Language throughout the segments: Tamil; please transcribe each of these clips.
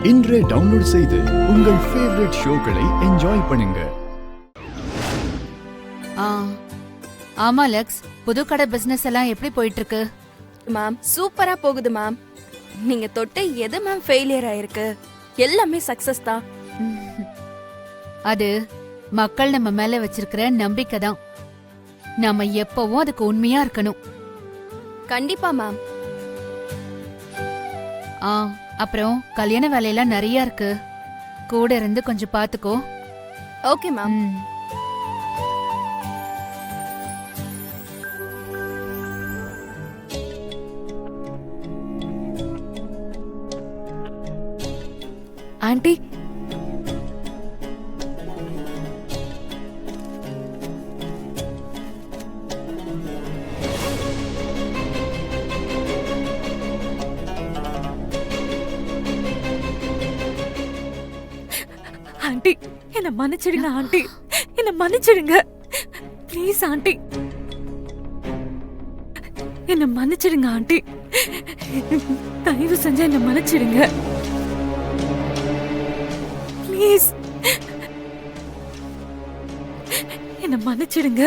இன்றே டவுன்லோட் செய்து உங்கள் ஃபேவரட் ஷோக்களை என்ஜாய் பண்ணுங்க. ஆமா லக்ஸ், புது கடை பிசினஸ் எல்லாம் எப்படி போயிட்டு இருக்கு? மேம் சூப்பரா போகுது மேம். நீங்க தொட்ட எது மேம் ஃபெயிலியர் ஆயிருக்கு? எல்லாமே சக்சஸ் தான். அது மக்கள் நம்ம மேல வச்சிருக்கிற நம்பிக்கை தான். நாம எப்பவும் அதுக்கு உண்மையா இருக்கணும். கண்டிப்பா மேம். அப்புறம் கல்யாண வேலையெல்லாம் நிறைய இருக்கு. கூட இருந்து கொஞ்சம் பாத்துக்கோ. Okay ma'am. ஆண்டி, ஆண்டி என்ன மன்னிச்சிடுங்க ஆண்டி, என்ன மன்னிச்சிடுங்க ப்ளீஸ் ஆண்டி, என்ன மன்னிச்சிடுங்க ஆண்டி, தயவு செஞ்சு என்ன மன்னிச்சிடுங்க ப்ளீஸ், என்ன மன்னிச்சிடுங்க.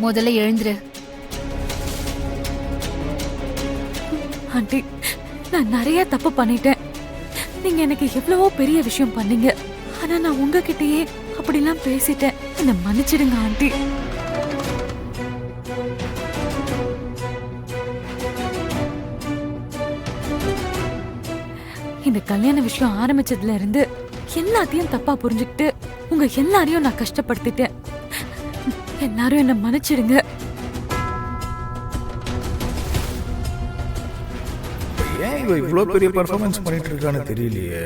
முதல்ல எழுந்துரு. ஆண்டி, நான் நிறைய தப்பு பண்ணிட்டேன். நீங்க எனக்கு எவ்வளவோ பெரிய விஷயம் பண்ணீங்க. ஆனா நான் உங்ககிட்டயே அப்படிலாம் பேசிட்டேன். என்ன மன்னிச்சிடுங்க ஆண்டி. இந்த கல்யாண விஷயம் ஆரம்பிச்சதுல இருந்து எல்லாத்தையும் தப்பா புரிஞ்சுக்கிட்டு உங்க எல்லாரையும் நான் கஷ்டப்படுத்திட்டேன். எல்லாரும் என்ன மன்னிச்சிடுங்க. ஏன் இவ இவ்வளவு பெரிய பெர்ஃபார்மன்ஸ் பண்ணிட்டு இருக்கான்னு தெரியலையே.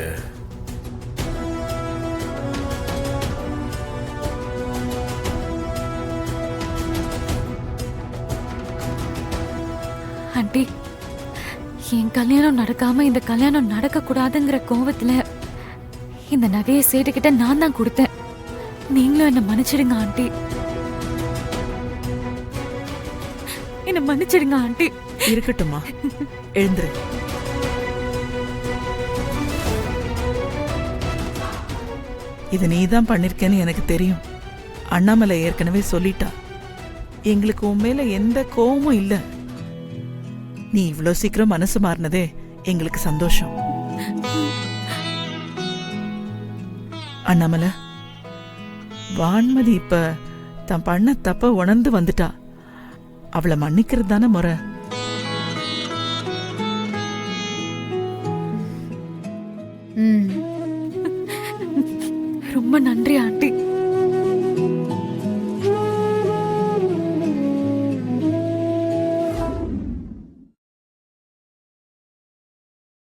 ஆண்டி, என் கல்யாணம் நடக்காம இந்த கல்யாணம் நடக்க கூடாதுங்கிற கோவத்துல இந்த நகையை சேட்டுக்கிட்ட நான் தான் கொடுத்தேன். நீங்களும் என்ன மன்னிச்சிடுங்க ஆண்டி. என்ன மன்னிச்சிடுங்க ஆண்டி. இருக்கட்டும்மா, எழுந்துரு. இது நீதான் பண்ணிருக்கேன்னு எனக்கு தெரியும். அண்ணாமலை ஏற்கனவே சொல்லிட்டா. எங்களுக்கு உன் மேல எந்த கோவமும் இல்ல. நீ இவ்ளோ சீக்கிரம் மனசு மாறினதே எங்களுக்கு சந்தோஷம். அண்ணாமலை, வான்மதி இப்ப தான் பண்ண தப்ப உணர்ந்து வந்துட்டா. அவளை மன்னிக்கிறது தானே முறை. ரொம்ப நன்றி ஆண்டி.